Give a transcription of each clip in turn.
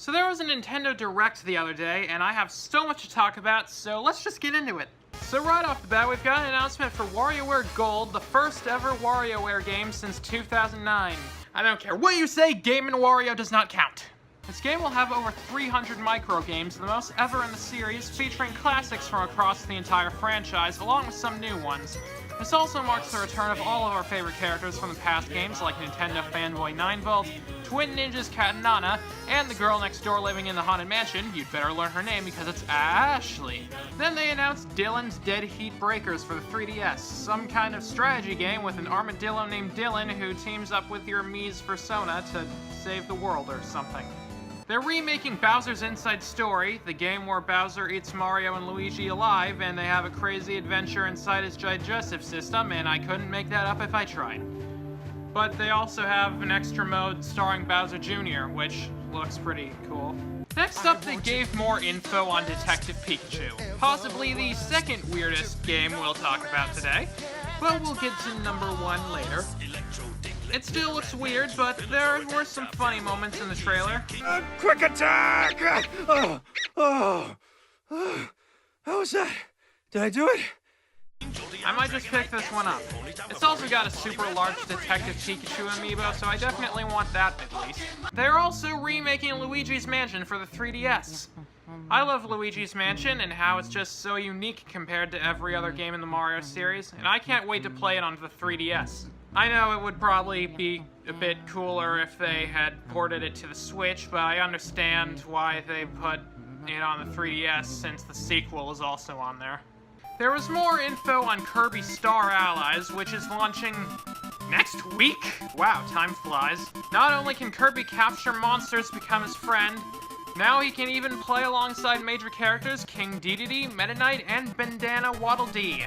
So there was a Nintendo Direct the other day, and I have so much to talk about, so let's just get into it. So right off the bat, we've got an announcement for WarioWare Gold, the first ever WarioWare game since 2009. I don't care what you say, Game & Wario does not count. This game will have over 300 micro-games, the most ever in the series, featuring classics from across the entire franchise, along with some new ones. This also marks the return of all of our favorite characters from the past games, like Nintendo Fanboy 9volt, Twin Ninjas Cat and Nana, and the girl next door living in the Haunted Mansion. You'd better learn her name because it's Ashley. Then they announced Dylan's Dead Heat Breakers for the 3DS, some kind of strategy game with an armadillo named Dylan who teams up with your Mii's persona to save the world or something. They're remaking Bowser's Inside Story, the game where Bowser eats Mario and Luigi alive, and they have a crazy adventure inside his digestive system, and I couldn't make that up if I tried. But they also have an extra mode starring Bowser Jr., which looks pretty cool. Next up, they gave more info on Detective Pikachu, possibly the second weirdest game we'll talk about today, but we'll get to number one later. It still looks weird, but there were some funny moments in the trailer. Quick attack! How was that? Did I do it? I might just pick this one up. It's also got a super large Detective Pikachu amiibo, so I definitely want that at least. They're also remaking Luigi's Mansion for the 3DS. I love Luigi's Mansion and how it's just so unique compared to every other game in the Mario series, and I can't wait to play it on the 3DS. I know it would probably be a bit cooler if they had ported it to the Switch, but I understand why they put it on the 3DS since the sequel is also on there. There was more info on Kirby Star Allies, which is launching next week? Wow, time flies. Not only can Kirby capture monsters to become his friend, now he can even play alongside major characters King Dedede, Meta Knight, and Bandana Waddle Dee.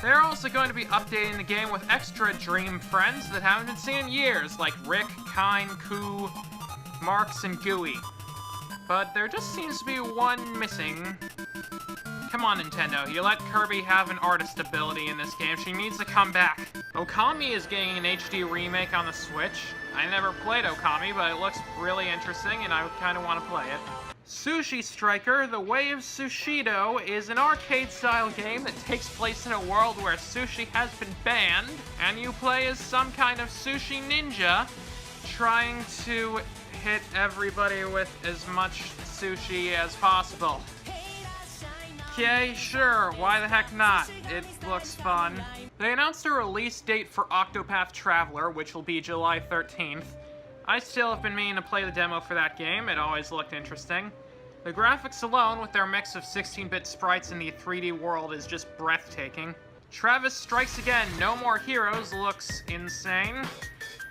They're also going to be updating the game with extra dream friends that haven't been seen in years, like Rick, Kine, Koo, Marks, and Gooey. But there just seems to be one missing. Come on, Nintendo, you let Kirby have an artist ability in this game. She needs to come back. Okami is getting an HD remake on the Switch. I never played Okami, but it looks really interesting, and I kind of want to play it. Sushi Striker, The Way of Sushido, is an arcade-style game that takes place in a world where sushi has been banned, and you play as some kind of sushi ninja trying to hit everybody with as much sushi as possible. Okay, sure, why the heck not? It looks fun. They announced a release date for Octopath Traveler, which will be July 13th. I still have been meaning to play the demo for that game. It always looked interesting. The graphics alone, with their mix of 16-bit sprites in the 3D world, is just breathtaking. Travis Strikes Again, No More Heroes looks insane.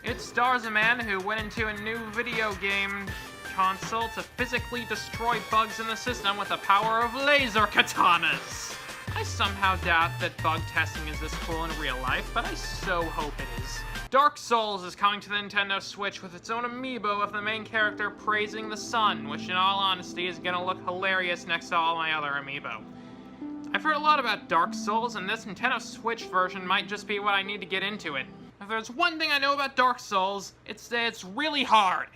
It stars a man who went into a new video game console to physically destroy bugs in the system with the power of laser katanas. I somehow doubt that bug testing is this cool in real life, but I so hope it is. Dark Souls is coming to the Nintendo Switch with its own amiibo of the main character praising the sun, which in all honesty is gonna look hilarious next to all my other amiibo. I've heard a lot about Dark Souls, and this Nintendo Switch version might just be what I need to get into it. If there's one thing I know about Dark Souls, it's that it's really hard.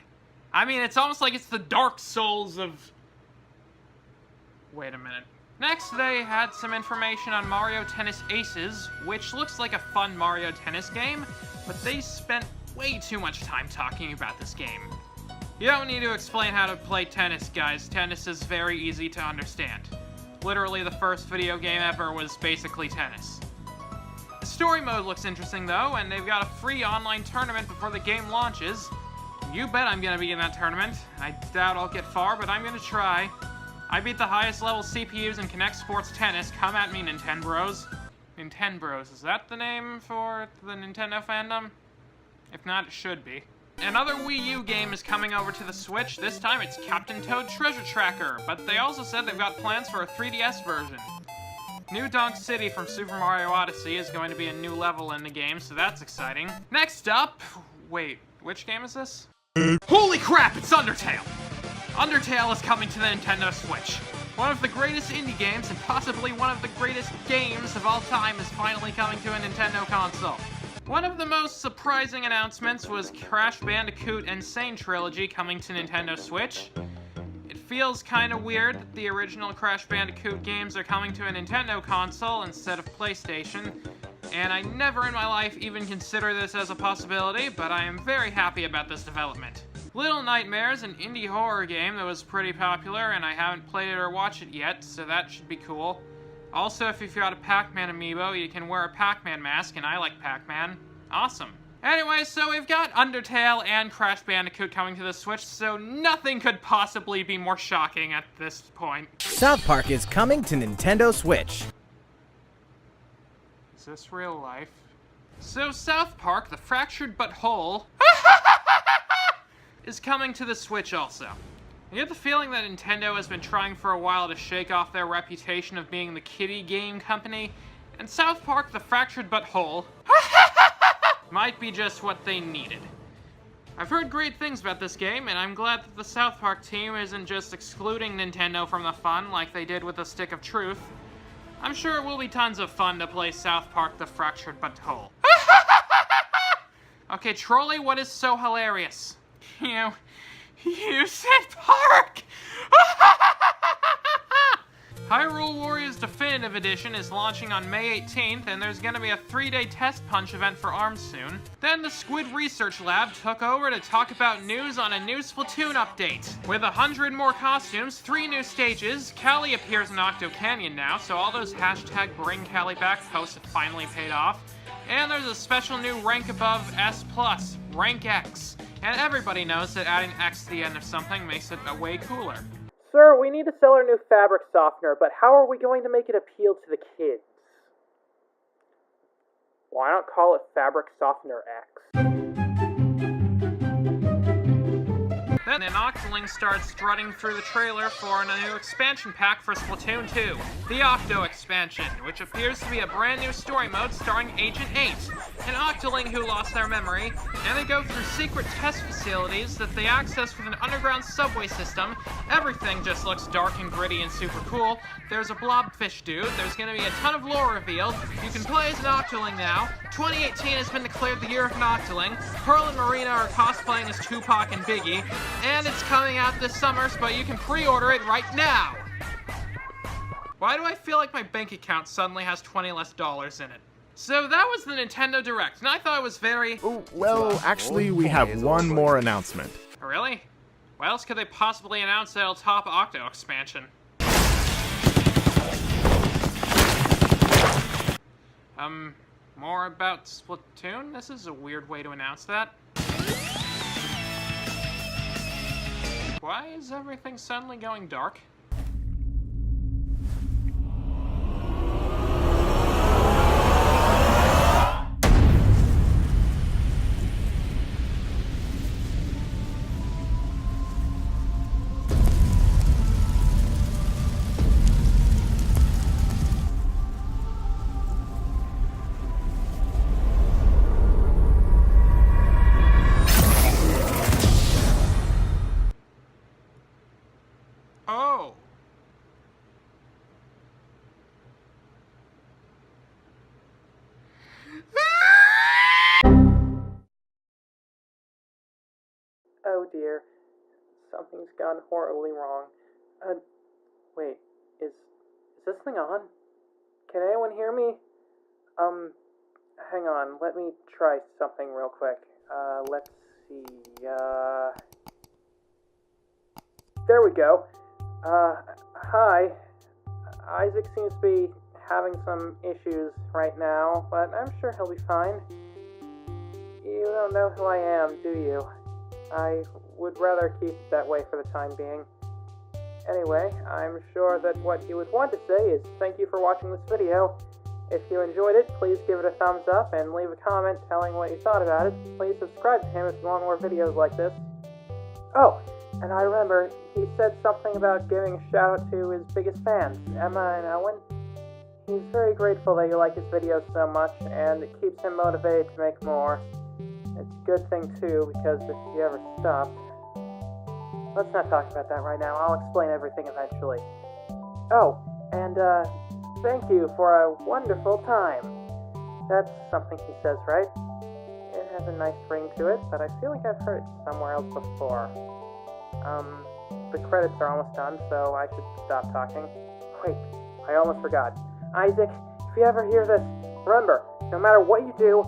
I mean, it's almost like it's the Dark Souls of... Wait a minute. Next, they had some information on Mario Tennis Aces, which looks like a fun Mario Tennis game, but they spent way too much time talking about this game. You don't need to explain how to play tennis, guys. Tennis is very easy to understand. Literally, the first video game ever was basically tennis. The story mode looks interesting, though, and they've got a free online tournament before the game launches. You bet I'm gonna be in that tournament. I doubt I'll get far, but I'm gonna try. I beat the highest level CPUs in Kinect Sports Tennis. Come at me, Nintendbros. Nintendbros, is that the name for the Nintendo fandom? If not, it should be. Another Wii U game is coming over to the Switch. This time it's Captain Toad Treasure Tracker, but they also said they've got plans for a 3DS version. New Donk City from Super Mario Odyssey is going to be a new level in the game, so that's exciting. Next up... Wait, which game is this? Holy crap, it's Undertale! Undertale is coming to the Nintendo Switch. One of the greatest indie games and possibly one of the greatest games of all time is finally coming to a Nintendo console. One of the most surprising announcements was Crash Bandicoot Insane Trilogy coming to Nintendo Switch. It feels kinda weird that the original Crash Bandicoot games are coming to a Nintendo console instead of PlayStation, and I never in my life even consider this as a possibility, but I am very happy about this development. Little Nightmares, an indie horror game that was pretty popular, and I haven't played it or watched it yet, so that should be cool. Also, if you've got a Pac-Man amiibo, you can wear a Pac-Man mask, and I like Pac-Man. Awesome. Anyway, so we've got Undertale and Crash Bandicoot coming to the Switch, so nothing could possibly be more shocking at this point. South Park is coming to Nintendo Switch. Is this real life? So South Park, the fractured but whole, is coming to the Switch also. I get the feeling that Nintendo has been trying for a while to shake off their reputation of being the kiddie game company, and South Park, the fractured but whole, might be just what they needed. I've heard great things about this game, and I'm glad that the South Park team isn't just excluding Nintendo from the fun like they did with the Stick of Truth. I'm sure it will be tons of fun to play South Park, the fractured but whole. Okay, Trolley, what is so hilarious? You said park! Hyrule Warriors Definitive Edition is launching on May 18th, and there's gonna be a 3-day test punch event for ARMS soon. Then the Squid Research Lab took over to talk about news on a new Splatoon update. With 100 more costumes, 3 new stages, Callie appears in Octo Canyon now, so all those hashtag bring Callie back posts have finally paid off. And there's a special new rank above S+, Rank X. And everybody knows that adding X to the end of something makes it way cooler. Sir, we need to sell our new fabric softener, but how are we going to make it appeal to the kids? Why not call it Fabric Softener X? Then an Octoling starts strutting through the trailer for a new expansion pack for Splatoon 2, the Octo expansion, which appears to be a brand new story mode starring Agent 8, an Octoling who lost their memory, and they go through secret test facilities that they access with an underground subway system. Everything just looks dark and gritty and super cool. There's a blobfish dude, there's gonna be a ton of lore revealed, you can play as an Octoling now, 2018 has been declared the year of an Octoling, Pearl and Marina are cosplaying as Tupac and Biggie, and it's coming out this summer, but you can pre-order it right now! Why do I feel like my bank account suddenly has $20 less in it? So that was the Nintendo Direct, and I thought it was very... Oh, well, actually, we have one more announcement. Really? What else could they possibly announce that'll top Octo expansion? More about Splatoon? This is a weird way to announce that. Why is everything suddenly going dark? Oh. Oh dear. Something's gone horribly wrong. Wait, is this thing on? Can anyone hear me? Hang on, let me try something real quick. Let's see, there we go. Hi. Isaac seems to be having some issues right now, but I'm sure he'll be fine. You don't know who I am, do you? I would rather keep it that way for the time being. Anyway, I'm sure that what you would want to say is thank you for watching this video. If you enjoyed it, please give it a thumbs up and leave a comment telling what you thought about it. Please subscribe to him if you want more videos like this. Oh, and I remember, he said something about giving a shout out to his biggest fans, Emma and Owen. He's very grateful that you like his videos so much, and it keeps him motivated to make more. It's a good thing too, because if you ever stopped... Let's not talk about that right now, I'll explain everything eventually. Oh, and thank you for a wonderful time. That's something he says, right? It has a nice ring to it, but I feel like I've heard it somewhere else before. the credits are almost done, so I should stop talking. Wait, I almost forgot. Isaac, if you ever hear this, remember, no matter what you do,